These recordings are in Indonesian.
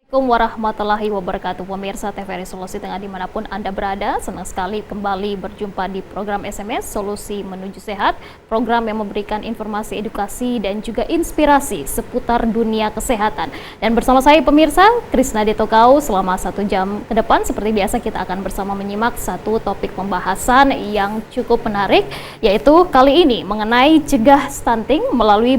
Assalamualaikum warahmatullahi wabarakatuh. Pemirsa TVRI Solusi Tengah dimanapun Anda berada, senang sekali kembali berjumpa di program SMS Solusi Menuju Sehat, program yang memberikan informasi, edukasi, dan juga inspirasi seputar dunia kesehatan. Dan bersama saya pemirsa, Krisna Detokau, selama 1 jam ke depan, seperti biasa kita akan bersama menyimak satu topik pembahasan yang cukup menarik, yaitu kali ini mengenai cegah stunting melalui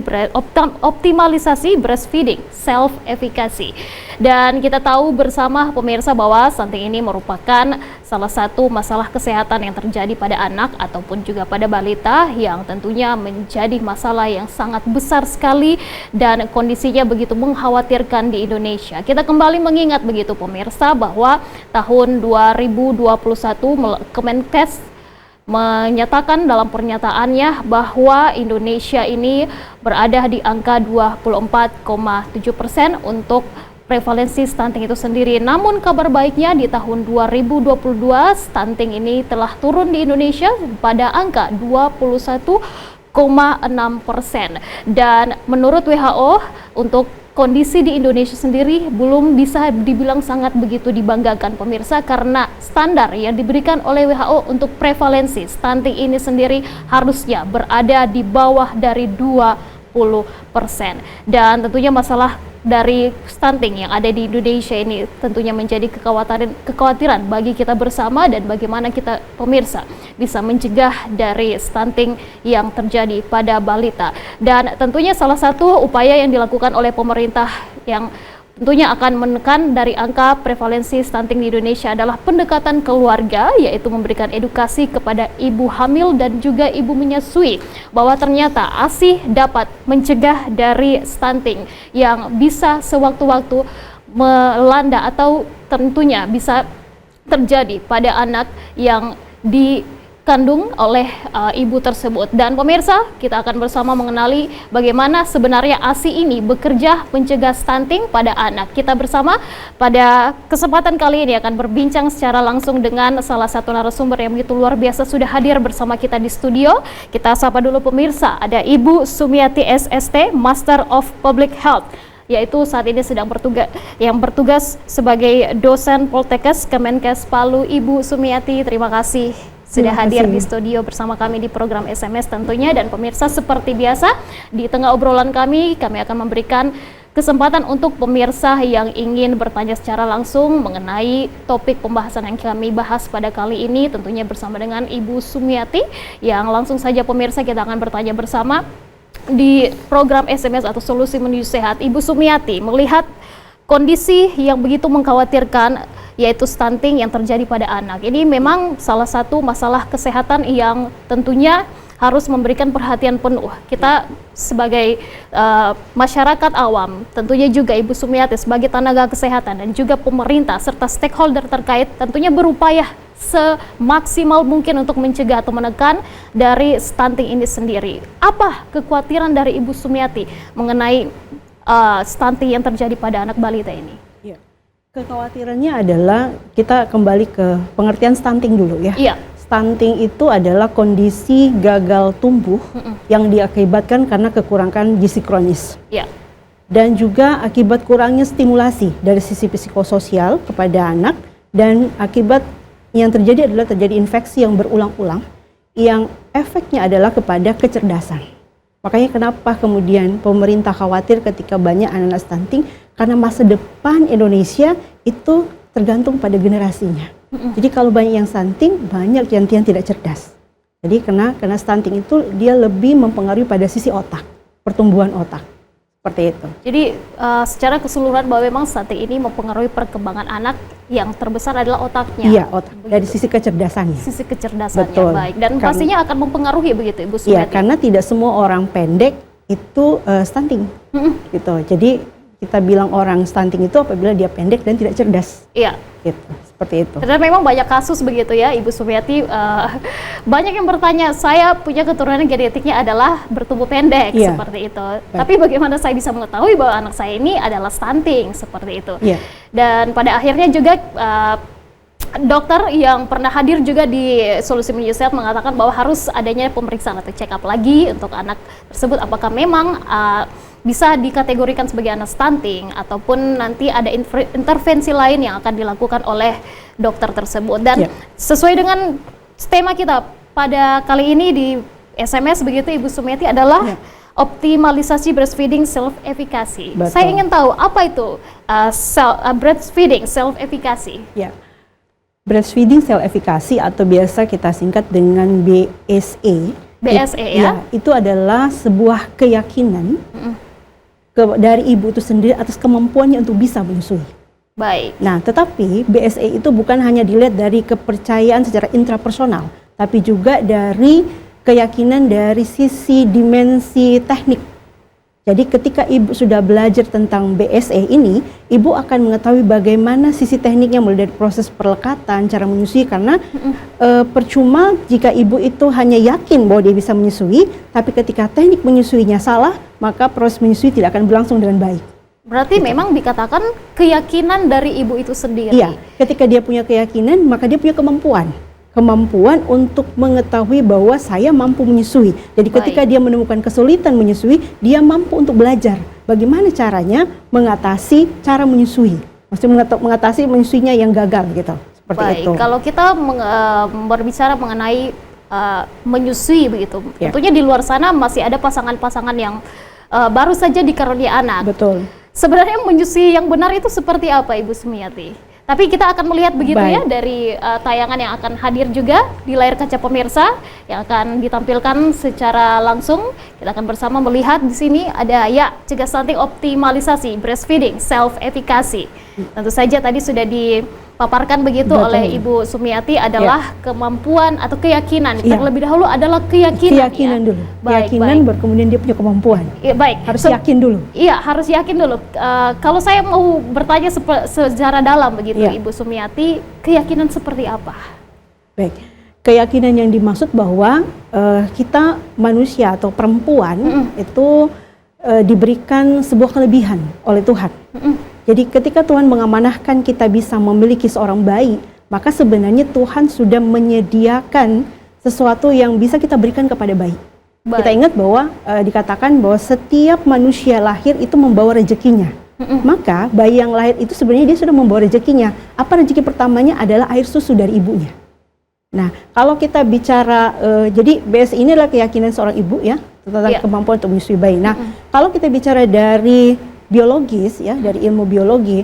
optimalisasi breastfeeding, self-efficacy. Dan kita tahu bersama pemirsa bahwa stunting ini merupakan salah satu masalah kesehatan yang terjadi pada anak ataupun juga pada balita yang tentunya menjadi masalah yang sangat besar sekali dan kondisinya begitu mengkhawatirkan di Indonesia. Kita kembali mengingat begitu pemirsa bahwa tahun 2021 Kemenkes menyatakan dalam pernyataannya bahwa Indonesia ini berada di angka 24,7% untuk prevalensi stunting itu sendiri. Namun kabar baiknya di tahun 2022 stunting ini telah turun di Indonesia pada angka 21,6%. Dan menurut WHO untuk kondisi di Indonesia sendiri belum bisa dibilang sangat begitu dibanggakan pemirsa, karena standar yang diberikan oleh WHO untuk prevalensi stunting ini sendiri harusnya berada di bawah dari 20%. Dan tentunya masalah dari stunting yang ada di Indonesia ini tentunya menjadi kekhawatiran bagi kita bersama, dan bagaimana kita pemirsa bisa mencegah dari stunting yang terjadi pada balita. Dan tentunya salah satu upaya yang dilakukan oleh pemerintah yang tentunya akan menekan dari angka prevalensi stunting di Indonesia adalah pendekatan keluarga, yaitu memberikan edukasi kepada ibu hamil dan juga ibu menyusui bahwa ternyata ASI dapat mencegah dari stunting yang bisa sewaktu-waktu melanda atau tentunya bisa terjadi pada anak yang dikandung oleh ibu tersebut. Dan pemirsa, kita akan bersama mengenali bagaimana sebenarnya ASI ini bekerja mencegah stunting pada anak. Kita bersama pada kesempatan kali ini akan berbincang secara langsung dengan salah satu narasumber yang begitu luar biasa sudah hadir bersama kita di studio. Kita sapa dulu pemirsa, ada Ibu Sumiati SST, Master of Public Health, yaitu saat ini sedang bertugas sebagai dosen Poltekkes Kemenkes Palu. Ibu Sumiati, terima kasih sudah hadir di studio bersama kami di program SMS tentunya. Dan pemirsa, seperti biasa di tengah obrolan kami akan memberikan kesempatan untuk pemirsa yang ingin bertanya secara langsung mengenai topik pembahasan yang kami bahas pada kali ini, tentunya bersama dengan Ibu Sumiati, yang langsung saja pemirsa kita akan bertanya bersama di program SMS atau Solusi Menuju Sehat. Ibu Sumiati, melihat kondisi yang begitu mengkhawatirkan, yaitu stunting yang terjadi pada anak, ini memang salah satu masalah kesehatan yang tentunya harus memberikan perhatian penuh. Kita sebagai masyarakat awam, tentunya juga Ibu Sumiati sebagai tenaga kesehatan dan juga pemerintah serta stakeholder terkait tentunya berupaya semaksimal mungkin untuk mencegah atau menekan dari stunting ini sendiri. Apa kekhawatiran dari Ibu Sumiati mengenai stunting yang terjadi pada anak balita ini? Ya. Kekhawatirannya adalah kita kembali ke pengertian stunting dulu ya. Iya. Stunting itu adalah kondisi gagal tumbuh yang diakibatkan karena kekurangan gizi kronis. Iya. Dan juga akibat kurangnya stimulasi dari sisi psikososial kepada anak, dan akibat yang terjadi adalah terjadi infeksi yang berulang-ulang yang efeknya adalah kepada kecerdasan. Makanya kenapa kemudian pemerintah khawatir ketika banyak anak-anak stunting, karena masa depan Indonesia itu tergantung pada generasinya. Jadi kalau banyak yang stunting, banyak yang tidak cerdas. Jadi karena stunting itu dia lebih mempengaruhi pada sisi otak, pertumbuhan otak. Seperti itu. Jadi secara keseluruhan bahwa memang stunting ini mempengaruhi perkembangan anak, yang terbesar adalah otaknya. Iya, otak. Dari sisi kecerdasannya. Sisi kecerdasannya. Betul. Baik. Dan pastinya akan mempengaruhi begitu Ibu Sumiati. Iya, karena tidak semua orang pendek itu stunting. Gitu. Jadi kita bilang orang stunting itu apabila dia pendek dan tidak cerdas. Iya. Gitu. Seperti itu. Dan memang banyak kasus begitu ya, Ibu Sumiati. Banyak yang bertanya, saya punya keturunan genetiknya adalah bertubuh pendek, seperti itu. Tapi bagaimana saya bisa mengetahui bahwa anak saya ini adalah stunting, seperti itu. Dan pada akhirnya juga dokter yang pernah hadir juga di Solusi Menuju Sehat mengatakan bahwa harus adanya pemeriksaan atau check up lagi untuk anak tersebut, apakah memang bisa dikategorikan sebagai anak stunting ataupun nanti ada intervensi lain yang akan dilakukan oleh dokter tersebut. Dan sesuai dengan tema kita pada kali ini di SMS begitu Ibu Sumiati adalah optimalisasi breastfeeding self-efficacy. Saya ingin tahu apa itu breastfeeding self-efficacy. Breastfeeding self-efficacy atau biasa kita singkat dengan BSE. BSE ya? Itu adalah sebuah keyakinan dari ibu itu sendiri atas kemampuannya untuk bisa menyusui. Baik. Nah, tetapi BSE itu bukan hanya dilihat dari kepercayaan secara intrapersonal, tapi juga dari keyakinan dari sisi dimensi teknik. Jadi ketika ibu sudah belajar tentang BSE ini, ibu akan mengetahui bagaimana sisi tekniknya mulai dari proses perlekatan, cara menyusui, karena percuma jika ibu itu hanya yakin bahwa dia bisa menyusui, tapi ketika teknik menyusuinya salah, maka proses menyusui tidak akan berlangsung dengan baik. Berarti memang dikatakan keyakinan dari ibu itu sendiri. Iya, ketika dia punya keyakinan, maka dia punya kemampuan untuk mengetahui bahwa saya mampu menyusui. Jadi ketika dia menemukan kesulitan menyusui, dia mampu untuk belajar bagaimana caranya mengatasi cara menyusui. Maksudnya mengatasi menyusuinya yang gagal gitu. Seperti itu. Kalau kita berbicara mengenai menyusui begitu, tentunya di luar sana masih ada pasangan-pasangan yang baru saja dikaruniai anak. Betul. Sebenarnya menyusui yang benar itu seperti apa, Ibu Sumiati? Tapi kita akan melihat begitu ya dari tayangan yang akan hadir juga di layar kaca pemirsa yang akan ditampilkan secara langsung. Kita akan bersama melihat di sini ada cegah stunting optimalisasi breastfeeding self-efficacy. Tentu saja tadi sudah dipaparkan begitu oleh Ibu Sumiati adalah kemampuan atau keyakinan. Terlebih dahulu adalah keyakinan. Dulu. Keyakinan baru kemudian dia punya kemampuan. Harus yakin dulu. Iya, harus yakin dulu. Kalau saya mau bertanya secara dalam begitu Ibu Sumiati, keyakinan seperti apa? Baik. Keyakinan yang dimaksud bahwa kita manusia atau perempuan itu diberikan sebuah kelebihan oleh Tuhan. Jadi ketika Tuhan mengamanahkan kita bisa memiliki seorang bayi, maka sebenarnya Tuhan sudah menyediakan sesuatu yang bisa kita berikan kepada bayi. Kita ingat bahwa dikatakan bahwa setiap manusia lahir itu membawa rezekinya. Maka bayi yang lahir itu sebenarnya dia sudah membawa rezekinya. Apa rezeki pertamanya adalah air susu dari ibunya. Nah, kalau kita bicara, jadi BSE ini adalah keyakinan seorang ibu ya, tentang kemampuan untuk menyusui bayi. Nah, kalau kita bicara dari biologis ya, dari ilmu biologi,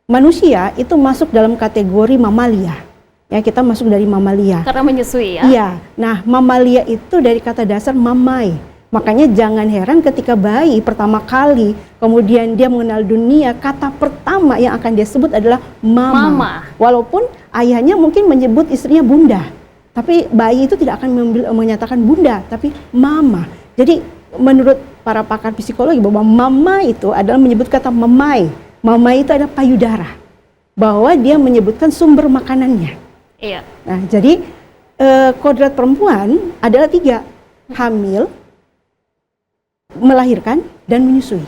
manusia itu masuk dalam kategori mamalia. Ya, kita masuk dari mamalia. Karena menyusui ya? Iya. Nah, mamalia itu dari kata dasar mamai. Makanya jangan heran ketika bayi pertama kali, kemudian dia mengenal dunia, kata pertama yang akan dia sebut adalah mama. Walaupun ayahnya mungkin menyebut istrinya bunda, tapi bayi itu tidak akan menyatakan bunda, tapi mama. Jadi menurut para pakar psikologi bahwa mama itu adalah menyebut kata mamai. Mamai itu adalah payudara, bahwa dia menyebutkan sumber makanannya. Iya. Nah, jadi kodrat perempuan adalah 3, hamil, melahirkan, dan menyusui.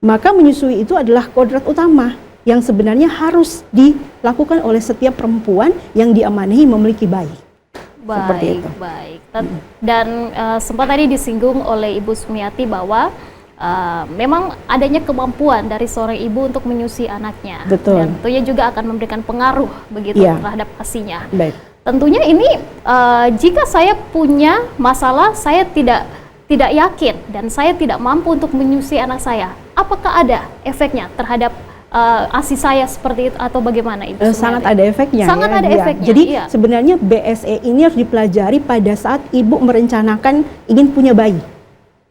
Maka menyusui itu adalah kodrat utama yang sebenarnya harus dilakukan oleh setiap perempuan yang diamanahi memiliki bayi. Baik. Dan sempat tadi disinggung oleh Ibu Sumiati bahwa memang adanya kemampuan dari seorang ibu untuk menyusui anaknya. Betul. Dan tentunya juga akan memberikan pengaruh begitu terhadap asinya. Baik. Tentunya ini jika saya punya masalah, saya tidak yakin dan saya tidak mampu untuk menyusui anak saya, apakah ada efeknya terhadap ASI saya seperti itu atau bagaimana Ibu Sumiati? Sangat ada efeknya. Sangat ada efeknya. Jadi sebenarnya BSE ini harus dipelajari pada saat ibu merencanakan ingin punya bayi.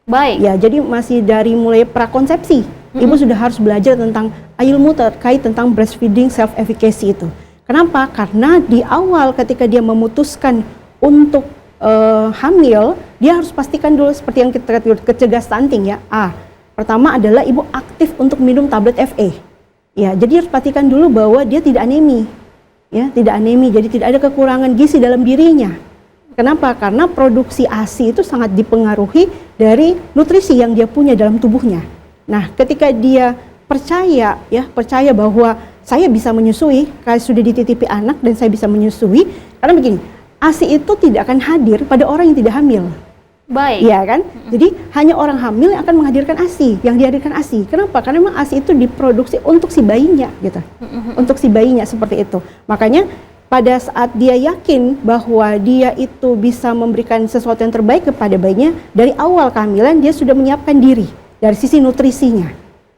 Baik. Ya, jadi masih dari mulai prakonsepsi, ibu sudah harus belajar tentang ilmu terkait tentang breastfeeding self-efficacy itu. Kenapa? Karena di awal ketika dia memutuskan untuk hamil, dia harus pastikan dulu seperti yang kita cegah stunting ya. Pertama adalah ibu aktif untuk minum tablet FA. Ya, jadi harus pastikan dulu bahwa dia tidak anemi. ya, tidak anemi, jadi tidak ada kekurangan gizi dalam dirinya. Kenapa? Karena produksi ASI itu sangat dipengaruhi dari nutrisi yang dia punya dalam tubuhnya. Nah, ketika dia percaya bahwa saya bisa menyusui, kalau sudah dititipi anak dan saya bisa menyusui, karena begini, ASI itu tidak akan hadir pada orang yang tidak hamil. Baik. Iya kan? Jadi hanya orang hamil yang akan menghadirkan ASI, yang dihadirkan ASI. Kenapa? Karena memang ASI itu diproduksi untuk si bayinya, gitu. Untuk si bayinya seperti itu. Makanya pada saat dia yakin bahwa dia itu bisa memberikan sesuatu yang terbaik kepada bayinya, dari awal kehamilan dia sudah menyiapkan diri dari sisi nutrisinya.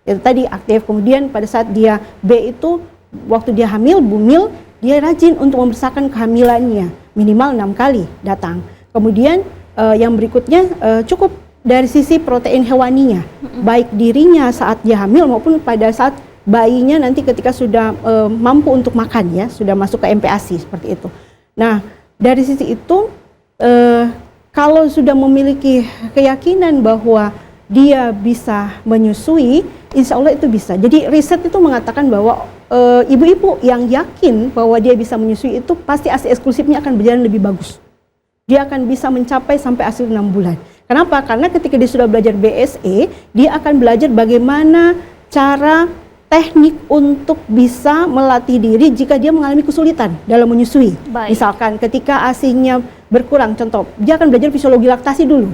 Itu tadi aktif. Kemudian pada saat dia B itu, waktu dia hamil, bumil, dia rajin untuk membesarkan kehamilannya, minimal 6 kali datang. Kemudian yang berikutnya cukup dari sisi protein hewaninya, baik dirinya saat dia hamil maupun pada saat bayinya nanti ketika sudah mampu untuk makan, ya, sudah masuk ke MPASI seperti itu. Nah, dari sisi itu kalau sudah memiliki keyakinan bahwa dia bisa menyusui, insya Allah itu bisa. Jadi riset itu mengatakan bahwa ibu-ibu yang yakin bahwa dia bisa menyusui itu pasti ASI eksklusifnya akan berjalan lebih bagus. Dia akan bisa mencapai sampai hasil 6 bulan. Kenapa? Karena ketika dia sudah belajar BSE, dia akan belajar bagaimana cara teknik untuk bisa melatih diri jika dia mengalami kesulitan dalam menyusui. Baik. Misalkan ketika ASI-nya berkurang, contoh, dia akan belajar fisiologi laktasi dulu.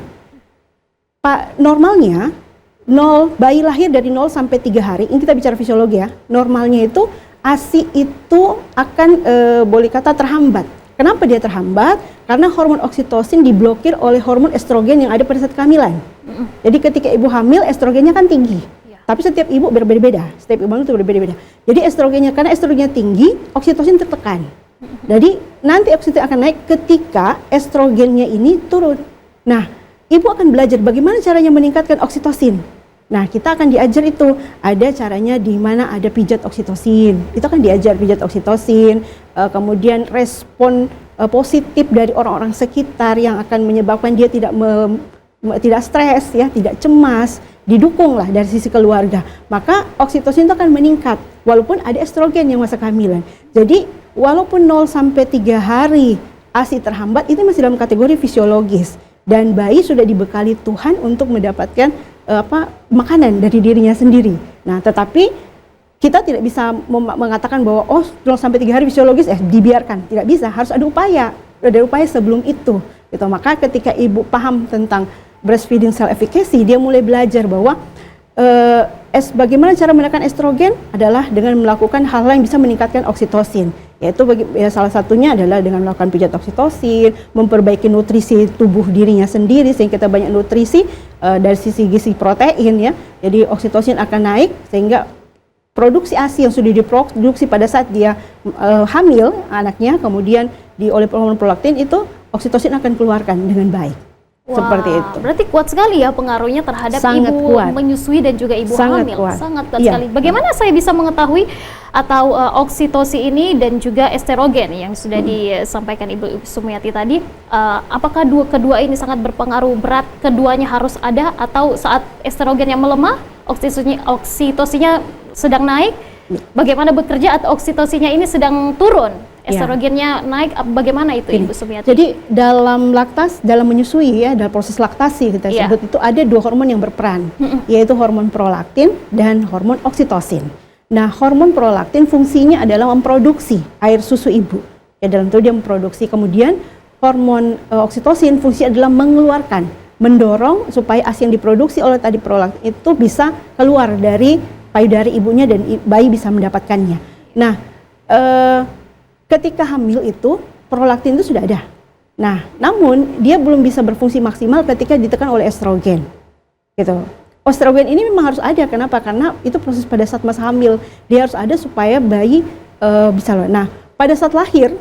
Normalnya, bayi lahir dari 0 sampai 3 hari, ini kita bicara fisiologi ya, normalnya itu ASI itu akan boleh kata terhambat. Kenapa dia terhambat? Karena hormon oksitosin diblokir oleh hormon estrogen yang ada pada saat kehamilan. Jadi ketika ibu hamil, estrogennya kan tinggi. Tapi setiap ibu berbeda-beda, setiap ibu itu berbeda-beda. Jadi estrogennya, karena estrogennya tinggi, oksitosin tertekan. Jadi nanti oksitosin akan naik ketika estrogennya ini turun. Nah, ibu akan belajar bagaimana caranya meningkatkan oksitosin. Nah, kita akan diajar itu, ada caranya di mana ada pijat oksitosin. Itu akan diajar pijat oksitosin, kemudian respon positif dari orang-orang sekitar yang akan menyebabkan dia tidak stres, ya, tidak cemas, didukunglah dari sisi keluarga. Maka oksitosin itu akan meningkat walaupun ada estrogen yang masa kehamilan. Jadi walaupun 0 sampai 3 hari ASI terhambat, itu masih dalam kategori fisiologis dan bayi sudah dibekali Tuhan untuk mendapatkan makanan dari dirinya sendiri. Nah, tetapi kita tidak bisa mengatakan bahwa 0 sampai 3 hari fisiologis dibiarkan. Tidak bisa, harus ada upaya sebelum itu. Gitu. Maka ketika ibu paham tentang breastfeeding cell efficacy, dia mulai belajar bahwa bagaimana cara menekan estrogen adalah dengan melakukan hal yang bisa meningkatkan oksitosin. Yaitu salah satunya adalah dengan melakukan pijat oksitosin, memperbaiki nutrisi tubuh dirinya sendiri sehingga kita banyak nutrisi dari sisi gizi protein, ya. Jadi oksitosin akan naik sehingga produksi ASI yang sudah diproduksi pada saat dia hamil anaknya, kemudian oleh hormon prolaktin itu oksitosin akan keluarkan dengan baik. Wah, seperti itu. Berarti kuat sekali ya pengaruhnya terhadap sangat ibu kuat. Menyusui dan juga ibu Sangat hamil. kuat. Sangat kuat Iya. sekali. Bagaimana saya bisa mengetahui atau oksitosin ini dan juga estrogen yang sudah disampaikan Ibu Sumiati tadi, apakah kedua ini sangat berpengaruh berat, keduanya harus ada, atau saat estrogennya melemah, oksitosinnya sedang naik, bagaimana bekerja, atau oksitosinnya ini sedang turun? Estrogennya naik, bagaimana itu Ibu Sumiati? Jadi dalam menyusui, ya, dalam proses laktasi kita sebut itu ada 2 hormon yang berperan, yaitu hormon prolaktin dan hormon oksitosin. Nah, hormon prolaktin fungsinya adalah memproduksi air susu ibu. Ya, dalam itu dia memproduksi. Kemudian hormon oksitosin fungsinya adalah mengeluarkan, mendorong supaya ASI yang diproduksi oleh tadi prolaktin itu bisa keluar dari payudara ibunya dan bayi bisa mendapatkannya. Nah, ketika hamil itu prolaktin itu sudah ada. Nah, namun dia belum bisa berfungsi maksimal ketika ditekan oleh estrogen. Gitu. Estrogen ini memang harus ada. Kenapa? Karena itu proses pada saat masa hamil. Dia harus ada supaya bayi bisa. Nah, pada saat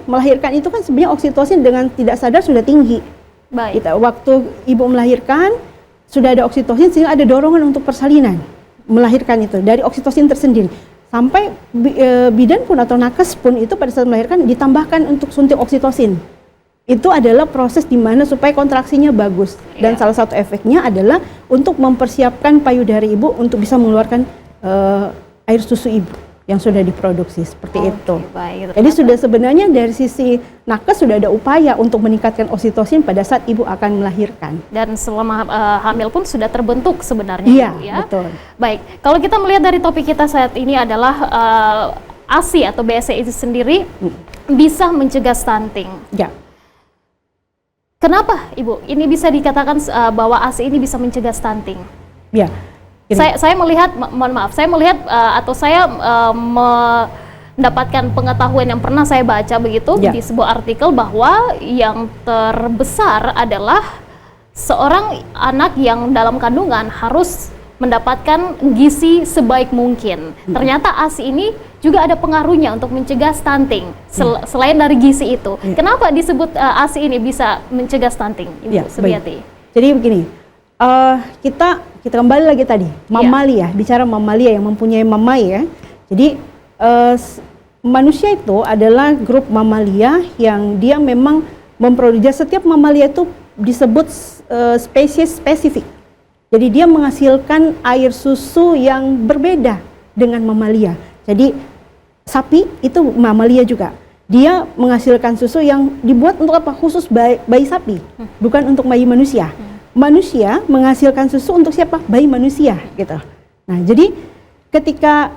melahirkan itu kan sebenarnya oksitosin dengan tidak sadar sudah tinggi. Baik. Gitu. Waktu ibu melahirkan sudah ada oksitosin sehingga ada dorongan untuk persalinan melahirkan itu dari oksitosin tersendiri. Sampai bidan pun atau nakes pun itu pada saat melahirkan ditambahkan untuk suntik oksitosin. Itu adalah proses di mana supaya kontraksinya bagus. Dan salah satu efeknya adalah untuk mempersiapkan payudara ibu untuk bisa mengeluarkan air susu ibu. yang sudah diproduksi seperti itu. Baik, Jadi sudah sebenarnya dari sisi nakes sudah ada upaya untuk meningkatkan oksitosin pada saat ibu akan melahirkan. dan selama hamil pun sudah terbentuk sebenarnya, Iya, Ibu, ya. betul. Baik, kalau kita melihat dari topik kita saat ini adalah ASI atau BSE itu sendiri bisa mencegah stunting. Ya, Kenapa, Ibu? Ini bisa dikatakan bahwa ASI ini bisa mencegah stunting. ya. Gini. Saya melihat, mohon maaf, saya melihat atau saya mendapatkan pengetahuan yang pernah saya baca begitu Ya. di sebuah artikel bahwa yang terbesar adalah seorang anak yang dalam kandungan harus mendapatkan gizi sebaik mungkin. Ternyata ASI ini juga ada pengaruhnya untuk mencegah stunting selain dari gizi itu. Kenapa disebut ASI ini bisa mencegah stunting, Ibu Ya, Sumiati? Jadi begini, kita kembali lagi tadi mamalia, bicara mamalia yang mempunyai mamai ya. Jadi manusia itu adalah grup mamalia yang dia memang memproduksi, setiap mamalia itu disebut spesies spesifik. Jadi dia menghasilkan air susu yang berbeda dengan mamalia. Jadi sapi itu mamalia juga. Dia menghasilkan susu yang dibuat untuk apa? Khusus bayi sapi, bukan untuk bayi manusia. Manusia menghasilkan susu untuk siapa? Bayi manusia, gitu. Nah, jadi ketika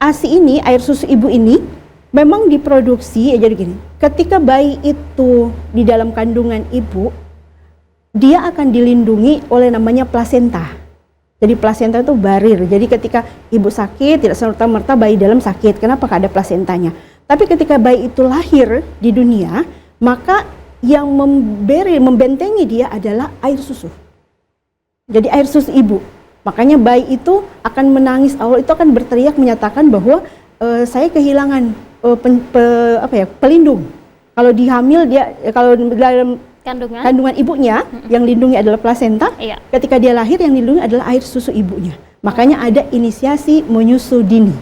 ASI ini, air susu ibu ini, memang diproduksi, ya jadi gini, ketika bayi itu di dalam kandungan ibu, dia akan dilindungi oleh namanya plasenta. Jadi plasenta itu barir, jadi ketika ibu sakit, tidak serta-merta bayi dalam sakit. Kenapa? Karena ada plasentanya. Tapi ketika bayi itu lahir di dunia, maka yang membentengi dia adalah air susu. Jadi air susu ibu. Makanya bayi itu akan menangis, awal itu akan berteriak menyatakan bahwa saya kehilangan pelindung. Kalau dihamil dia, kalau dalam kandungan ibunya yang lindungi adalah plasenta. Iya. Ketika dia lahir yang dilindungi adalah air susu ibunya. Makanya ada inisiasi menyusu dini.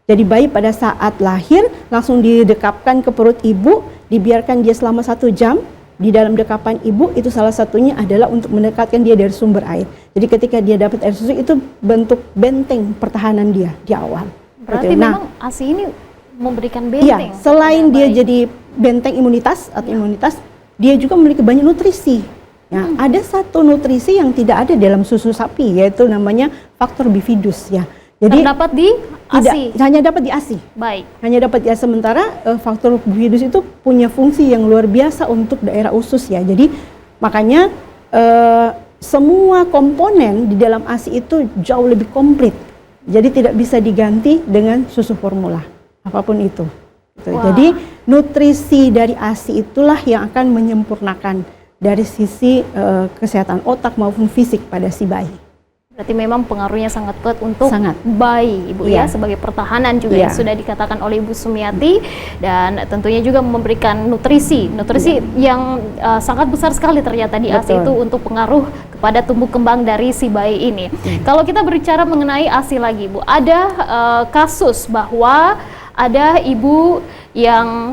Jadi bayi pada saat lahir langsung didekapkan ke perut ibu, dibiarkan dia selama 1 jam di dalam dekapan ibu. Itu salah satunya adalah untuk mendekatkan dia dari sumber air. Jadi ketika dia dapat air susu itu bentuk benteng pertahanan dia di awal. Berarti memang ASI ini memberikan benteng. Iya, selain dia bayi. jadi benteng imunitas atau imunitas, dia juga memiliki banyak nutrisi. Ya, ada satu nutrisi yang tidak ada dalam susu sapi, yaitu namanya faktor bifidus ya. Jadi terdapat di ASI. hanya dapat di ASI. Baik. Hanya dapat di ASI, sementara faktor bifidus itu punya fungsi yang luar biasa untuk daerah usus ya. Jadi makanya semua komponen di dalam ASI itu jauh lebih komplit. Jadi tidak bisa diganti dengan susu formula apapun itu. Jadi nutrisi dari ASI itulah yang akan menyempurnakan dari sisi kesehatan otak maupun fisik pada si bayi. Berarti memang pengaruhnya sangat kuat untuk bayi, Ibu Iya. ya, sebagai pertahanan juga yang sudah dikatakan oleh Ibu Sumiati, dan tentunya juga memberikan nutrisi yang sangat besar sekali ternyata di ASI itu untuk pengaruh kepada tumbuh kembang dari si bayi ini. Kalau kita berbicara mengenai ASI lagi, Bu, ada kasus bahwa ada ibu yang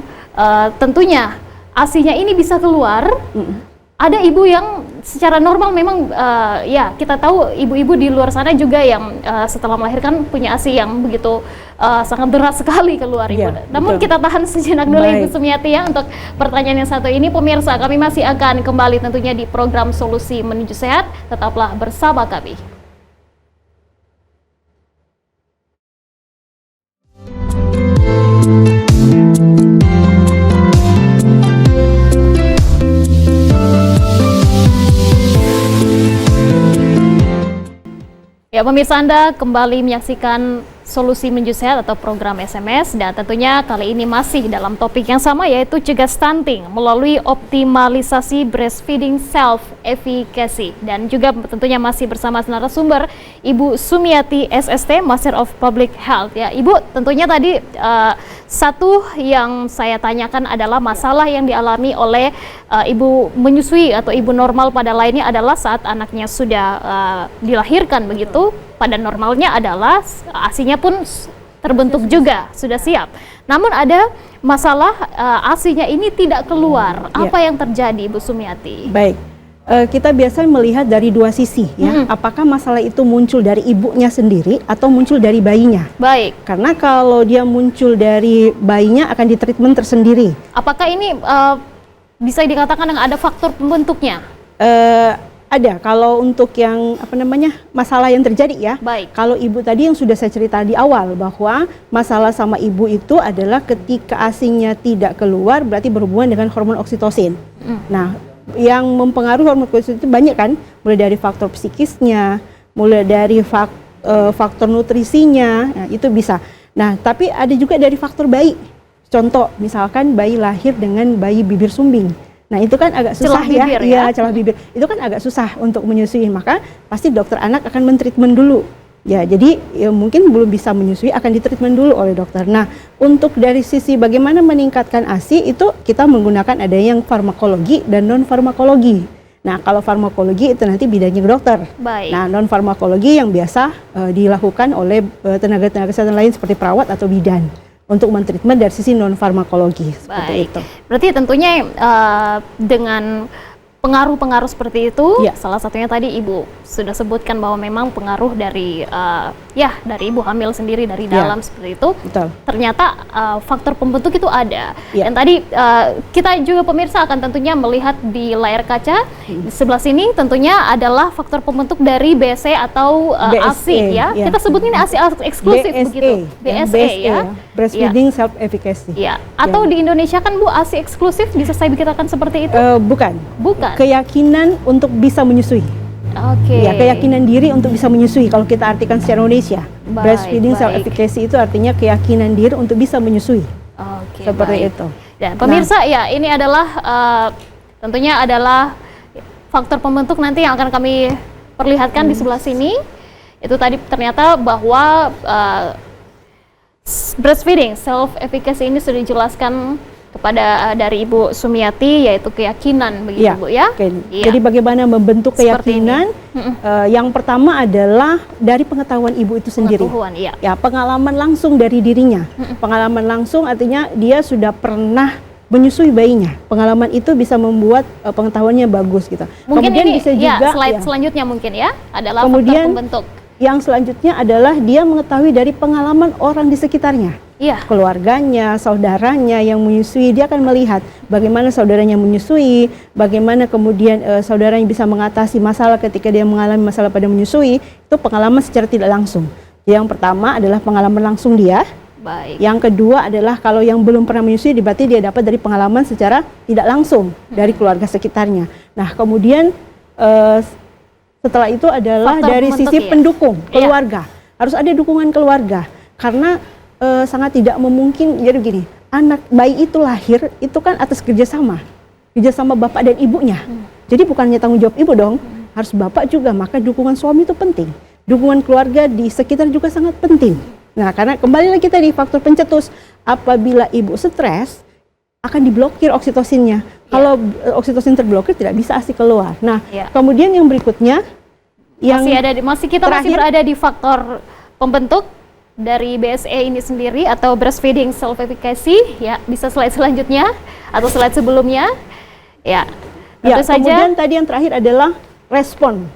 tentunya ASI-nya ini bisa keluar. Ada ibu yang secara normal memang ya kita tahu ibu-ibu di luar sana juga yang setelah melahirkan punya ASI yang begitu sangat deras sekali keluar, Ibu. Namun kita tahan sejenak dulu Ibu Sumiati ya untuk pertanyaan yang satu ini. Pemirsa, kami masih akan kembali tentunya di program Solusi Menuju Sehat. Tetaplah bersama kami. Ya, pemirsa, Anda kembali menyaksikan Solusi Menuju Sehat atau program SMS, dan tentunya kali ini masih dalam topik yang sama, yaitu cegah stunting melalui optimalisasi breastfeeding self-efficacy, dan juga tentunya masih bersama narasumber Ibu Sumiati SST, Master of Public Health. Ya, Ibu, tentunya tadi satu yang saya tanyakan adalah masalah yang dialami oleh ibu menyusui atau ibu normal pada lainnya adalah saat anaknya sudah dilahirkan begitu. Pada normalnya adalah ASI-nya pun terbentuk juga, sudah siap. Namun ada masalah ASI-nya ini tidak keluar. Apa yang terjadi, Ibu Sumiati? Baik, kita biasanya melihat dari dua sisi ya. Apakah masalah itu muncul dari ibunya sendiri atau muncul dari bayinya? Baik. Karena kalau dia muncul dari bayinya akan ditreatment tersendiri. Apakah ini bisa dikatakan yang ada faktor pembentuknya? Ada. Kalau untuk yang masalah yang terjadi ya. Baik. Kalau ibu tadi yang sudah saya cerita di awal bahwa masalah sama ibu itu adalah ketika ASInya tidak keluar berarti berhubungan dengan hormon oksitosin. Nah, yang mempengaruhi hormon oksitosin itu banyak kan, mulai dari faktor psikisnya, mulai dari faktor nutrisinya, nah, itu bisa. Nah, tapi ada juga dari faktor bayi. Contoh, misalkan bayi lahir dengan bayi bibir sumbing. Nah, itu kan agak susah celah bibir. Itu kan agak susah untuk menyusui, maka pasti dokter anak akan mentreatment dulu. Ya, jadi ya mungkin belum bisa menyusui, akan ditreatment dulu oleh dokter. Nah, untuk dari sisi bagaimana meningkatkan ASI itu kita menggunakan ada yang farmakologi dan non farmakologi. Nah, kalau farmakologi itu nanti bidangnya dokter. Baik. Nah, non farmakologi yang biasa dilakukan oleh tenaga-tenaga kesehatan lain seperti perawat atau bidan untuk mentreatment dari sisi non farmakologi seperti itu. Berarti tentunya dengan pengaruh-pengaruh seperti itu, salah satunya tadi Ibu sudah sebutkan bahwa memang pengaruh dari dari ibu hamil sendiri dari dalam seperti itu. Betul. Ternyata faktor pembentuk itu ada. Dan tadi kita juga pemirsa akan tentunya melihat di layar kaca di sebelah sini tentunya adalah faktor pembentuk dari BSE atau ASI ya. Kita sebut ini ASI eksklusif begitu. BSE ya. Breastfeeding self efficacy. Ya. Atau di Indonesia kan Bu ASI eksklusif bisa saya katakan seperti itu? Bukan. Bukan. Keyakinan untuk bisa menyusui. Oke. Ya, keyakinan diri untuk bisa menyusui kalau kita artikan secara Indonesia. Breastfeeding self efficacy itu artinya keyakinan diri untuk bisa menyusui. Oke. Seperti itu. Dan pemirsa ya ini adalah tentunya adalah faktor pembentuk nanti yang akan kami perlihatkan di sebelah sini. Itu tadi ternyata bahwa breastfeeding self efficacy ini sudah dijelaskan kepada dari Ibu Sumiati, yaitu keyakinan begitu Bu ya. Jadi bagaimana membentuk keyakinan? Yang pertama adalah dari pengetahuan ibu itu sendiri. Ya, pengalaman langsung dari dirinya. Pengalaman langsung artinya dia sudah pernah menyusui bayinya. Pengalaman itu bisa membuat pengetahuannya bagus gitu. Mungkin kemudian ini bisa juga slide selanjutnya mungkin ya adalah faktor pembentuk. Yang selanjutnya adalah dia mengetahui dari pengalaman orang di sekitarnya. Keluarganya, saudaranya yang menyusui, dia akan melihat bagaimana saudaranya menyusui, bagaimana kemudian saudaranya bisa mengatasi masalah ketika dia mengalami masalah pada menyusui. Itu pengalaman secara tidak langsung. Yang pertama adalah pengalaman langsung dia. Baik. Yang kedua adalah kalau yang belum pernah menyusui, berarti dia dapat dari pengalaman secara tidak langsung dari keluarga sekitarnya. Nah, kemudian setelah itu adalah faktor dari sisi pendukung keluarga. Harus ada dukungan keluarga karena sangat tidak memungkin. Jadi begini, anak bayi itu lahir itu kan atas kerjasama bapak dan ibunya. Jadi bukannya tanggung jawab ibu dong, harus bapak juga. Maka dukungan suami itu penting, dukungan keluarga di sekitar juga sangat penting. Nah, karena kembali lagi tadi faktor pencetus, apabila ibu stres akan diblokir oksitosinnya. Kalau oksitosin terblokir tidak bisa ASI keluar. Nah, kemudian yang berikutnya yang masih berada di faktor pembentuk dari BSE ini sendiri atau breastfeeding self efficacy ya. Bisa slide selanjutnya atau slide sebelumnya ya. Tentu saja. Kemudian tadi yang terakhir adalah respon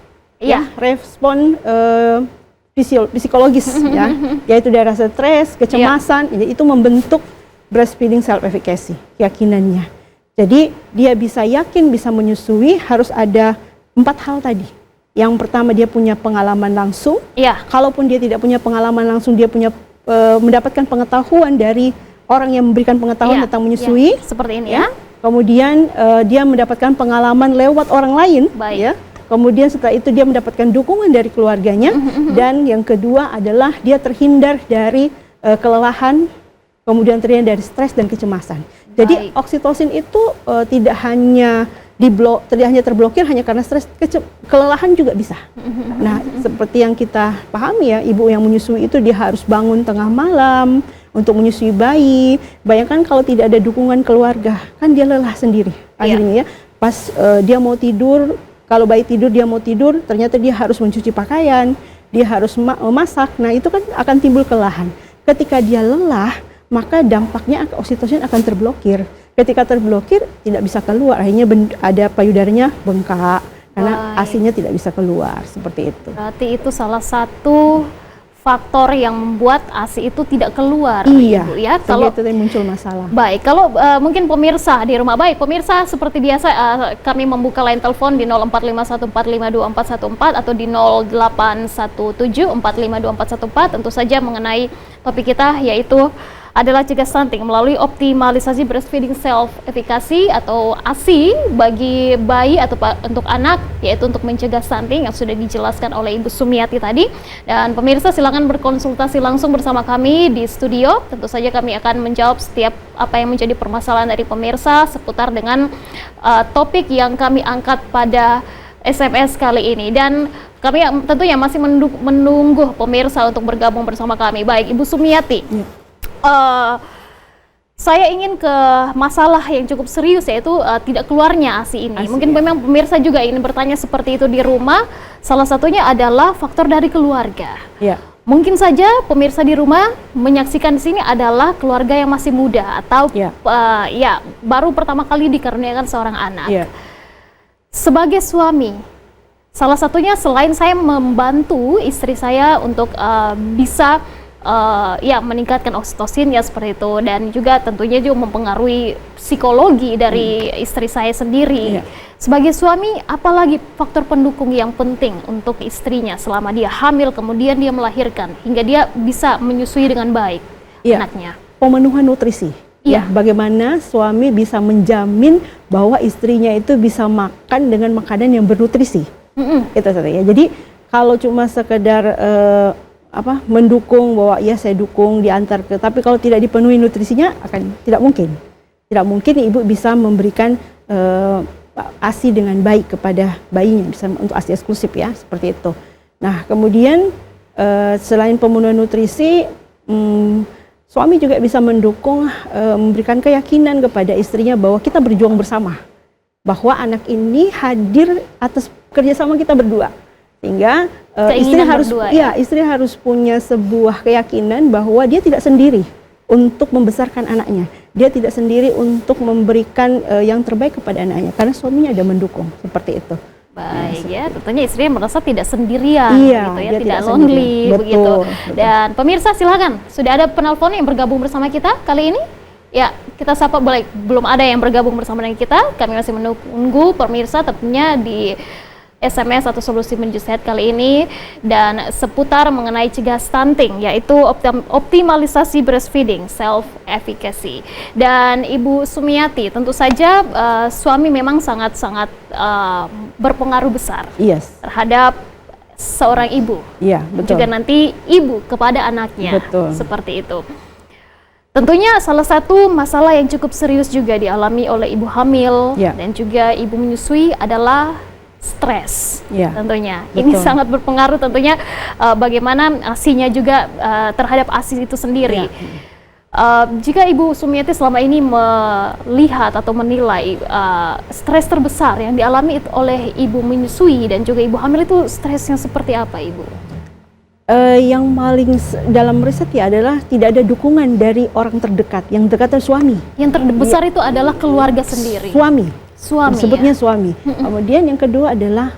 respon psikologis ya, yaitu dari rasa stres, kecemasan, itu membentuk breastfeeding self efficacy, keyakinannya. Jadi dia bisa yakin bisa menyusui harus ada 4 hal tadi. Yang pertama dia punya pengalaman langsung. Kalaupun dia tidak punya pengalaman langsung, dia punya mendapatkan pengetahuan dari orang yang memberikan pengetahuan tentang menyusui. Seperti ini ya. Kemudian dia mendapatkan pengalaman lewat orang lain. Ya. Kemudian setelah itu dia mendapatkan dukungan dari keluarganya. Dan yang kedua adalah dia terhindar dari kelelahan, kemudian terhindar dari stres dan kecemasan. Jadi oksitosin itu tidak hanya terblokir hanya karena stres, kelelahan juga bisa. Nah, seperti yang kita pahami ya, ibu yang menyusui itu dia harus bangun tengah malam untuk menyusui bayi. Bayangkan kalau tidak ada dukungan keluarga, kan dia lelah sendiri akhirnya ya. Pas dia mau tidur, kalau bayi tidur dia mau tidur, ternyata dia harus mencuci pakaian, dia harus memasak. Nah, itu kan akan timbul kelelahan. Ketika dia lelah, maka dampaknya oksitosin akan terblokir. Ketika terblokir tidak bisa keluar, akhirnya ada payudaranya bengkak, karena Baik. ASI-nya tidak bisa keluar, seperti itu. Berarti itu salah satu faktor yang membuat ASI itu tidak keluar, Iya, Ibu ya. kalau Kalau itu muncul masalah. baik, kalau mungkin pemirsa di rumah, baik pemirsa seperti biasa kami membuka line telepon di 0451452414 atau di 0817452414, tentu saja mengenai topik kita yaitu adalah cegah stunting melalui optimalisasi breastfeeding self efficacy atau ASI bagi bayi atau untuk anak, yaitu untuk mencegah stunting yang sudah dijelaskan oleh Ibu Sumiati tadi. Dan pemirsa silakan berkonsultasi langsung bersama kami di studio. Tentu saja kami akan menjawab setiap apa yang menjadi permasalahan dari pemirsa seputar dengan topik yang kami angkat pada SMS kali ini. Dan kami tentunya masih menunggu pemirsa untuk bergabung bersama kami. Baik, Ibu Sumiati. Ya. Saya ingin ke masalah yang cukup serius, yaitu tidak keluarnya ASI ini. ASI, Mungkin ya. memang pemirsa juga ingin bertanya seperti itu di rumah. Salah satunya adalah faktor dari keluarga. Ya. Mungkin saja pemirsa di rumah menyaksikan di sini adalah keluarga yang masih muda atau Ya. ya baru pertama kali dikaruniakan seorang anak. Ya. Sebagai suami, salah satunya selain saya membantu istri saya untuk bisa ya meningkatkan oksitosin ya seperti itu, dan juga tentunya juga mempengaruhi psikologi dari istri saya sendiri. Iya. Sebagai suami, apalagi faktor pendukung yang penting untuk istrinya selama dia hamil kemudian dia melahirkan hingga dia bisa menyusui dengan baik Iya. anaknya. Pemenuhan nutrisi. Iya. Ya, bagaimana suami bisa menjamin bahwa istrinya itu bisa makan dengan makanan yang bernutrisi. Itu satu ya. Jadi kalau cuma sekedar mendukung bahwa ya saya dukung diantar ke, tapi kalau tidak dipenuhi nutrisinya akan tidak mungkin ibu bisa memberikan ASI dengan baik kepada bayinya, bisa untuk ASI eksklusif ya, seperti itu. Nah kemudian selain pemenuhan nutrisi, suami juga bisa mendukung, memberikan keyakinan kepada istrinya bahwa kita berjuang bersama, bahwa anak ini hadir atas kerjasama kita berdua, sehingga istri harus punya sebuah keyakinan bahwa dia tidak sendiri untuk membesarkan anaknya, dia tidak sendiri untuk memberikan yang terbaik kepada anaknya, karena suaminya ada mendukung, seperti itu. Baik ya, tentunya istrinya merasa tidak sendirian, Iya, gitu ya, dia tidak tidak lonely, sendirian. begitu. Betul. Dan pemirsa silakan, sudah ada penelpon yang bergabung bersama kita kali ini? Ya, kita sapa, boleh. Belum ada yang bergabung bersama dengan kita, kami masih menunggu pemirsa tentunya di SMS atau solusi menuju sehat kali ini, dan seputar mengenai cegah stunting, yaitu optimalisasi breastfeeding self efficacy. Dan Ibu Sumiati, tentu saja suami memang sangat-sangat berpengaruh besar terhadap seorang ibu. Iya, betul. Juga nanti ibu kepada anaknya. Betul. Seperti itu. Tentunya salah satu masalah yang cukup serius juga dialami oleh ibu hamil dan juga ibu menyusui adalah stres, tentunya. Betul. Ini sangat berpengaruh tentunya bagaimana ASI-nya juga terhadap ASI itu sendiri. Jika Ibu Sumiati selama ini melihat atau menilai stres terbesar yang dialami oleh ibu menyusui dan juga ibu hamil, itu stresnya seperti apa, Ibu? Yang paling dalam riset ya adalah tidak ada dukungan dari orang terdekat, yang dekat adalah suami. Yang terbesar itu adalah keluarga sendiri. Suami, sebutnya suami. Kemudian yang kedua adalah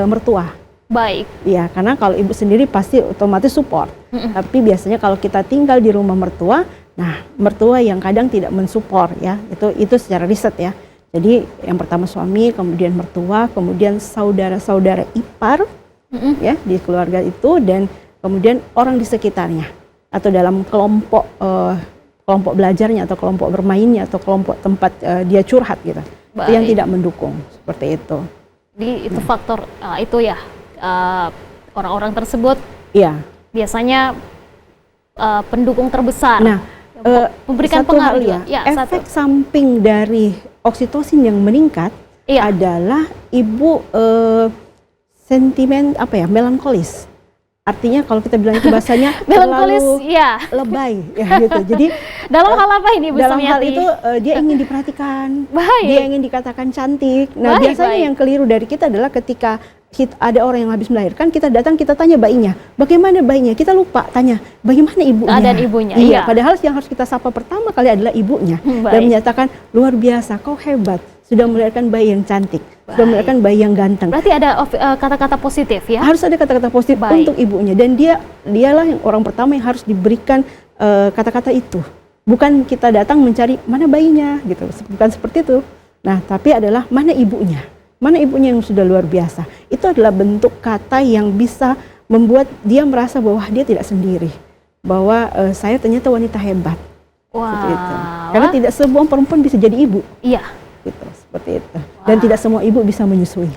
mertua. Baik. Ya, karena kalau ibu sendiri pasti otomatis support. Tapi biasanya kalau kita tinggal di rumah mertua, nah mertua yang kadang tidak mensupport ya. Itu secara riset ya. Jadi yang pertama suami, kemudian mertua, kemudian saudara-saudara ipar ya di keluarga itu, dan kemudian orang di sekitarnya atau dalam kelompok belajarnya atau kelompok bermainnya atau kelompok tempat dia curhat gitu. Itu yang tidak mendukung, seperti itu. Jadi itu faktor itu ya, orang-orang tersebut biasanya pendukung terbesar. Nah, memberikan satu hal pengaruh ya, efek samping dari oksitosin yang meningkat adalah ibu sentimen melankolis. Artinya kalau kita bilang itu bahasanya terlalu lebay ya gitu. Jadi dalam hal apa ini Bu dalam Sumiati? hal itu dia ingin diperhatikan, dia ingin dikatakan cantik. Nah, biasanya yang keliru dari kita adalah ketika ada orang yang habis melahirkan, kita datang, kita tanya bayinya, bagaimana bayinya? Kita lupa tanya bagaimana ibunya. Dan ibunya. Iya, padahal yang harus kita sapa pertama kali adalah ibunya. Dan menyatakan luar biasa, kau hebat. sudah melahirkan bayi yang cantik, sudah Baik. melahirkan bayi yang ganteng. Berarti ada kata-kata positif ya? Harus ada kata-kata positif Baik. untuk ibunya, dan dialah yang orang pertama yang harus diberikan kata-kata itu. Bukan kita datang mencari mana bayinya gitu, bukan seperti itu. Nah, tapi adalah mana ibunya yang sudah luar biasa. Itu adalah bentuk kata yang bisa membuat dia merasa bahwa dia tidak sendiri, bahwa saya ternyata wanita hebat. Seperti itu. Karena tidak semua perempuan bisa jadi ibu. Iya. Gitu, seperti itu. Dan tidak semua ibu bisa menyusui.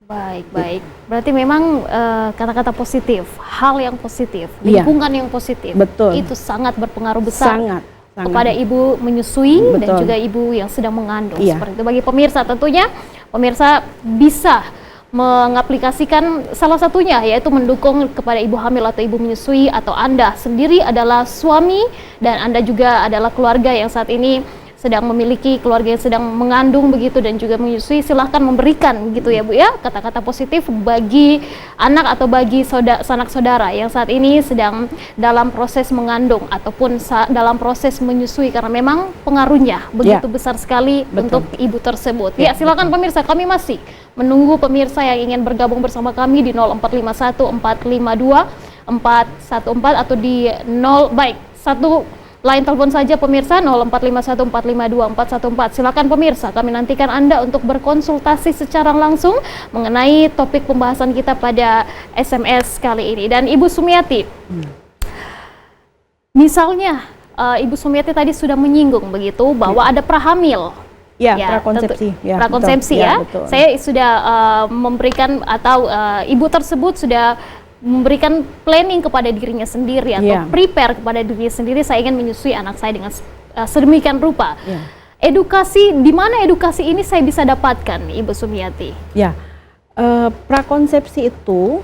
Baik. Berarti memang kata-kata positif, hal yang positif, Iya. lingkungan yang positif, Betul. itu sangat berpengaruh besar Sangat. kepada ibu menyusui dan Betul. juga ibu yang sedang mengandung. Iya. Seperti itu bagi pemirsa, tentunya pemirsa bisa mengaplikasikan salah satunya, yaitu mendukung kepada ibu hamil atau ibu menyusui, atau Anda sendiri adalah suami dan Anda juga adalah keluarga yang saat ini sedang memiliki keluarga yang sedang mengandung begitu dan juga menyusui. Silahkan memberikan gitu ya Bu ya, kata-kata positif bagi anak atau bagi sanak saudara yang saat ini sedang dalam proses mengandung ataupun dalam proses menyusui, karena memang pengaruhnya begitu besar sekali. Betul. Untuk ibu tersebut. Ya, silakan pemirsa, kami masih menunggu pemirsa yang ingin bergabung bersama kami di 0451 452 414 atau di 0 baik satu line telepon saja pemirsa, 0451 452 414. Silakan pemirsa, kami nantikan Anda untuk berkonsultasi secara langsung mengenai topik pembahasan kita pada SMS kali ini. Dan Ibu Sumiati, misalnya Ibu Sumiati tadi sudah menyinggung begitu bahwa ada prahamil. Ya, prakonsepsi. Ya, prakonsepsi betul. ya. Betul. Saya sudah memberikan atau ibu tersebut sudah memberikan planning kepada dirinya sendiri atau prepare kepada dirinya sendiri, saya ingin menyusui anak saya dengan sedemikian rupa. Edukasi, di mana edukasi ini saya bisa dapatkan, Ibu Sumiati? Ya, prakonsepsi itu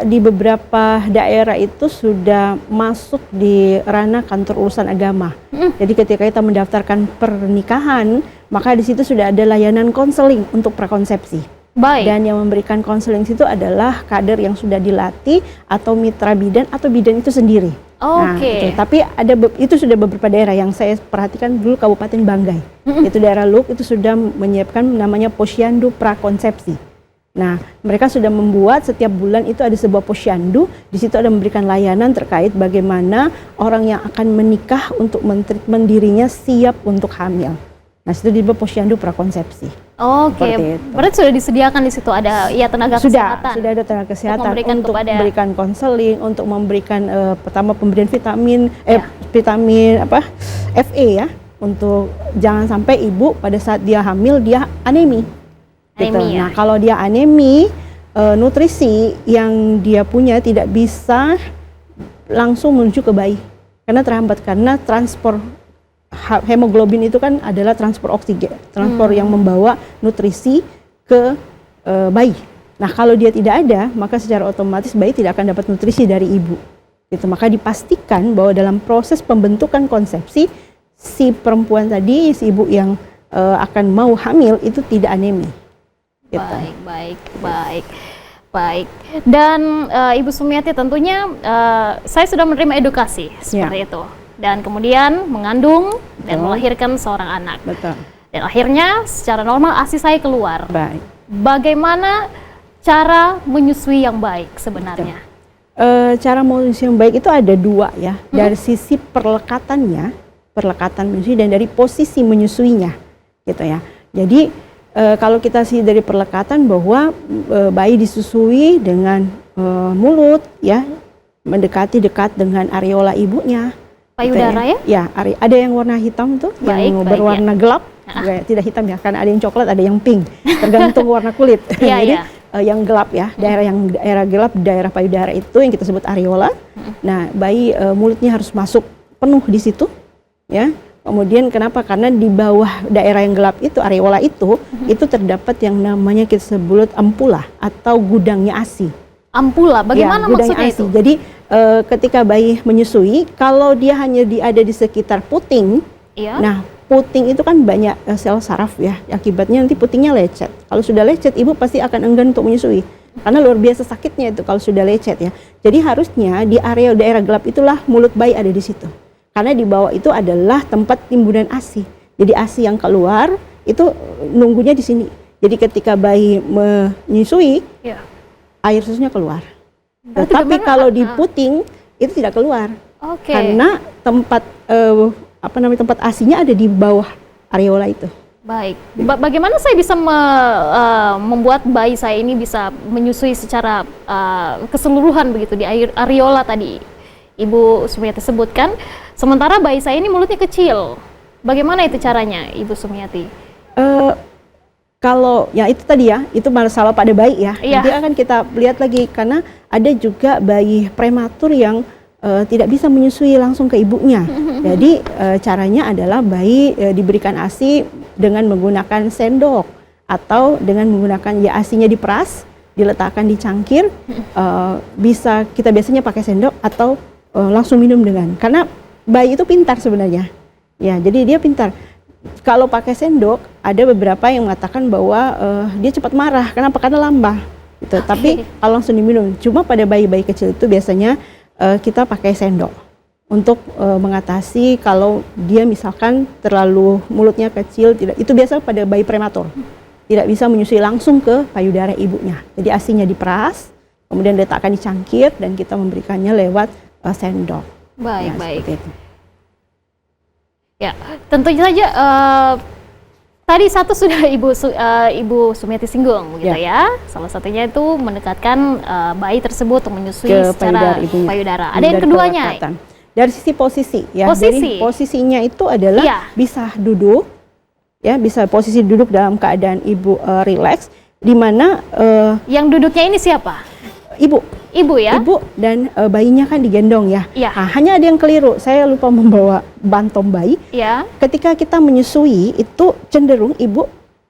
di beberapa daerah itu sudah masuk di ranah kantor urusan agama. Jadi ketika kita mendaftarkan pernikahan, maka di situ sudah ada layanan konseling untuk prakonsepsi. Baik. Dan yang memberikan konseling itu adalah kader yang sudah dilatih atau mitra bidan atau bidan itu sendiri. Nah, Oke. tapi itu sudah beberapa daerah yang saya perhatikan dulu, Kabupaten Banggai. Itu daerah Luk itu sudah menyiapkan namanya Posyandu Prakonsepsi. Nah, mereka sudah membuat setiap bulan itu ada sebuah posyandu, di situ ada memberikan layanan terkait bagaimana orang yang akan menikah untuk mentreatment dirinya siap untuk hamil. Nah, situ di posyandu prakonsepsi. Oke, berarti sudah disediakan di situ ada ya tenaga kesehatan. Sudah ada tenaga kesehatan untuk kepada memberikan konseling, untuk memberikan pertama pemberian vitamin FE ya, untuk jangan sampai ibu pada saat dia hamil dia anemi. Gitu. Nah, kalau dia anemi, nutrisi yang dia punya tidak bisa langsung menuju ke bayi karena terhambat, karena transport hemoglobin itu kan adalah transport oksigen, transport yang membawa nutrisi ke bayi. Nah, kalau dia tidak ada, maka secara otomatis bayi tidak akan dapat nutrisi dari ibu. Gitu. Maka dipastikan bahwa dalam proses pembentukan konsepsi, si perempuan tadi, si ibu yang akan mau hamil itu tidak anemi. Gitu. Baik. Dan Ibu Sumiati, tentunya saya sudah menerima edukasi seperti itu. Dan kemudian mengandung dan melahirkan seorang anak. Betul. Dan akhirnya secara normal ASI saya keluar. Baik. Bagaimana cara menyusui yang baik sebenarnya? Cara menyusui yang baik itu ada dua ya. Dari sisi perlekatan menyusui, dan dari posisi menyusuinya, gitu ya. Jadi kalau kita sih dari perlekatan bahwa bayi disusui dengan mulut ya, mendekati dekat dengan areola ibunya. Payudara ya? Ya, ada yang warna hitam tuh, yang berwarna gelap, tidak hitam ya, karena ada yang coklat, ada yang pink, tergantung warna kulit. Jadi yang gelap ya, daerah gelap, daerah payudara itu yang kita sebut areola. Nah, bayi mulutnya harus masuk penuh di situ, ya. Kemudian kenapa? Karena di bawah daerah yang gelap itu, areola itu terdapat yang namanya kita sebut ampula atau gudangnya ASI. Ampula, bagaimana maksudnya ASI. itu? Jadi ketika bayi menyusui, kalau dia hanya ada di sekitar puting, nah puting itu kan banyak sel saraf ya, akibatnya nanti putingnya lecet. Kalau sudah lecet, ibu pasti akan enggan untuk menyusui, karena luar biasa sakitnya itu kalau sudah lecet ya. Jadi harusnya di area daerah gelap itulah mulut bayi ada di situ. Karena di bawah itu adalah tempat timbunan ASI. Jadi ASI yang keluar itu nunggunya di sini. Jadi ketika bayi menyusui, Ya. air susunya keluar. Berarti Tetapi gimana? kalau di puting itu tidak keluar. Oke. Karena tempat tempat ASI-nya ada di bawah areola itu. Baik. Bagaimana saya bisa membuat bayi saya ini bisa menyusui secara keseluruhan begitu di areola tadi Ibu Sumiati sebutkan, sementara bayi saya ini mulutnya kecil. Bagaimana itu caranya, Ibu Sumiati? Kalau ya itu tadi ya, itu masalah pada bayi ya. Iya. Nanti akan kita lihat lagi karena ada juga bayi prematur yang tidak bisa menyusui langsung ke ibunya. Jadi caranya adalah bayi diberikan ASI dengan menggunakan sendok atau dengan menggunakan ya ASI-nya diperas, diletakkan di cangkir. Kita biasanya pakai sendok atau langsung minum dengan. Karena bayi itu pintar sebenarnya. Ya, jadi dia pintar. Kalau pakai sendok, ada beberapa yang mengatakan bahwa dia cepat marah. Kenapa? Karena lambat. Gitu. Tapi kalau langsung diminum, cuma pada bayi-bayi kecil itu biasanya kita pakai sendok untuk mengatasi kalau dia misalkan terlalu mulutnya kecil. Itu biasa pada bayi prematur. Tidak bisa menyusui langsung ke payudara ibunya. Jadi ASI-nya diperas, kemudian diletakkan di cangkir dan kita memberikannya lewat sendok. Baik, Ya, baik. seperti itu. Ya, tentu saja tadi satu sudah Ibu Sumiati singgung begitu ya. Salah satunya itu mendekatkan bayi tersebut untuk menyusui Ke secara ibunya. payudara. Ada yang Dari keduanya. kelekatan. Dari sisi posisi ya. Posisi. Jadi posisinya itu adalah Iya. bisa duduk ya, bisa posisi duduk dalam keadaan ibu rileks di mana Yang duduknya ini siapa? Ibu ya? Ibu dan bayinya kan digendong ya. Iya. Nah, hanya ada yang keliru. Saya lupa membawa bantom bayi. Ya. Ketika kita menyusui itu cenderung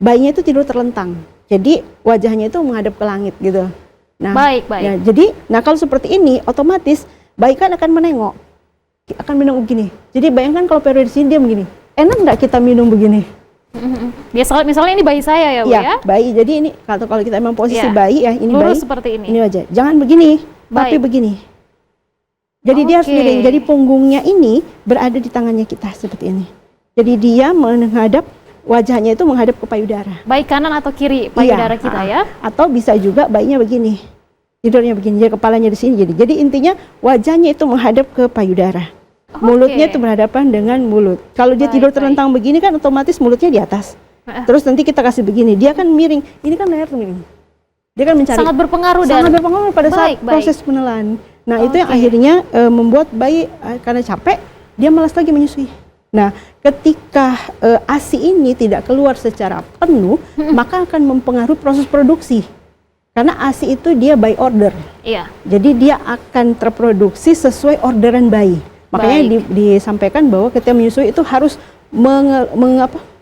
bayinya itu tidur terlentang. Jadi wajahnya itu menghadap ke langit gitu. Nah, Baik. ya, jadi kalau seperti ini otomatis bayi kan akan menengok. Akan minum begini. Jadi bayangkan kalau periode di sini dia begini. Enak nggak kita minum begini? Misalnya ini bayi saya ya, Bu ya? Bayi. Jadi ini kalau kita emang posisi Ya. bayi ya, ini Lurus bayi. seperti ini. Ini wajah. Jangan begini, tapi Baik. begini. Jadi dia harus Oke. miring. Jadi punggungnya ini berada di tangannya kita seperti ini. Jadi dia menghadap, wajahnya itu menghadap ke payudara. Baik kanan atau kiri payudara kita ya? Atau bisa juga bayinya begini. Tidurnya begini, jadi kepalanya di sini. Jadi intinya wajahnya itu menghadap ke payudara. Mulutnya itu berhadapan dengan mulut. Kalau dia Baik, tidur baik. terlentang begini kan otomatis mulutnya di atas. Terus nanti kita kasih begini, dia kan miring. Ini kan leher miring. Dia kan mencari. Sangat berpengaruh Sangat berpengaruh pada saat Baik. proses penelan. Nah, itu yang Oke. akhirnya membuat bayi karena capek, dia malas lagi menyusui. Nah, ketika ASI ini tidak keluar secara penuh, maka akan mempengaruhi proses produksi. Karena ASI itu dia by order. Iya. Jadi dia akan terproduksi sesuai orderan bayi. Makanya disampaikan bahwa ketika menyusui itu harus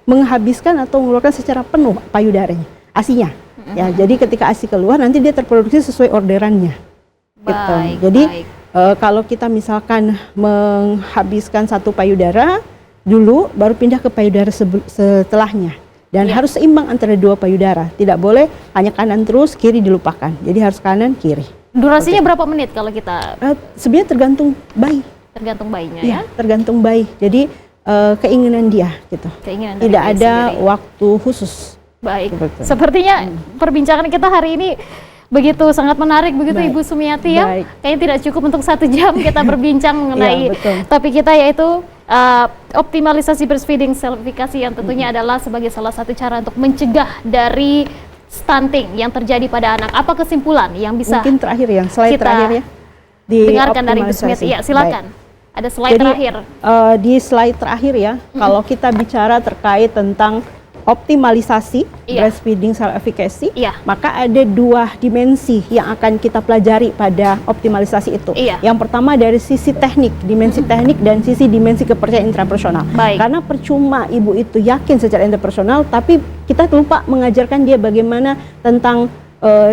menghabiskan atau mengeluarkan secara penuh payudaranya, ASI-nya. Ya, jadi ketika ASI keluar nanti dia terproduksi sesuai orderannya. Gitu. Baik, Jadi baik. kalau kita misalkan menghabiskan satu payudara dulu, baru pindah ke payudara setelahnya. Dan Ya. harus seimbang antara dua payudara. Tidak boleh hanya kanan terus, kiri dilupakan. Jadi harus kanan, kiri. Durasinya berapa menit kalau kita Sebenarnya tergantung bayi. tergantung bayinya ya? Tergantung bayi. Jadi keinginan dia gitu. Keinginan dari Tidak bayi ada sendiri. waktu khusus. Baik. Betul. Sepertinya perbincangan kita hari ini begitu sangat menarik begitu Baik. Ibu Sumiati ya. Baik. Kayaknya tidak cukup untuk 1 jam kita berbincang mengenai Iya, betul. topik kita yaitu optimalisasi breastfeeding selfifikasi yang tentunya adalah sebagai salah satu cara untuk mencegah dari stunting yang terjadi pada anak. Apa kesimpulan yang bisa Mungkin terakhir ya, slide kita terakhir ya. dengarkan dari Ibu Sumiati? Optimalisasi. Ya, silakan. Ada slide Jadi, terakhir. Di slide terakhir ya, kalau kita bicara terkait tentang optimalisasi Iya. breastfeeding self efficacy, Iya. maka ada 2 dimensi yang akan kita pelajari pada optimalisasi itu. Iya. Yang pertama dari sisi teknik, dimensi teknik dan sisi dimensi kepercayaan intrapersonal. Baik. Karena percuma ibu itu yakin secara intrapersonal, tapi kita lupa mengajarkan dia bagaimana tentang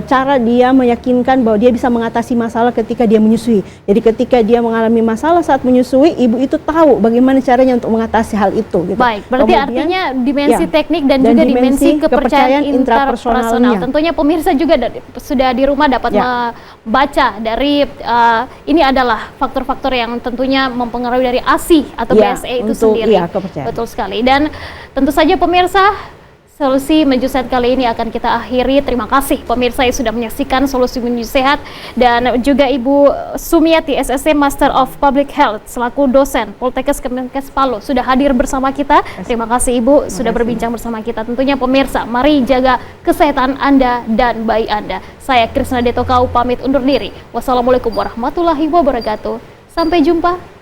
cara dia meyakinkan bahwa dia bisa mengatasi masalah ketika dia menyusui. Jadi ketika dia mengalami masalah saat menyusui, ibu itu tahu bagaimana caranya untuk mengatasi hal itu. Gitu. Baik, berarti Kemudian, artinya dimensi ya, teknik dan juga dimensi kepercayaan intrapersonal. intrapersonalnya. Tentunya pemirsa juga sudah di rumah dapat Ya. membaca dari ini adalah faktor-faktor yang tentunya mempengaruhi dari ASI atau Ya, BSE itu untuk, sendiri. iya, kepercayaan. Betul sekali. Dan tentu saja pemirsa Solusi Menuju Sehat kali ini akan kita akhiri. Terima kasih pemirsa yang sudah menyaksikan Solusi Menuju Sehat, dan juga Ibu Sumiati, SSC Master of Public Health selaku dosen Poltekkes Kemenkes Palu sudah hadir bersama kita. Terima kasih Ibu sudah berbincang bersama kita. Tentunya pemirsa, mari jaga kesehatan Anda dan bayi Anda. Saya Krisna Detokau pamit undur diri. Wassalamualaikum warahmatullahi wabarakatuh. Sampai jumpa.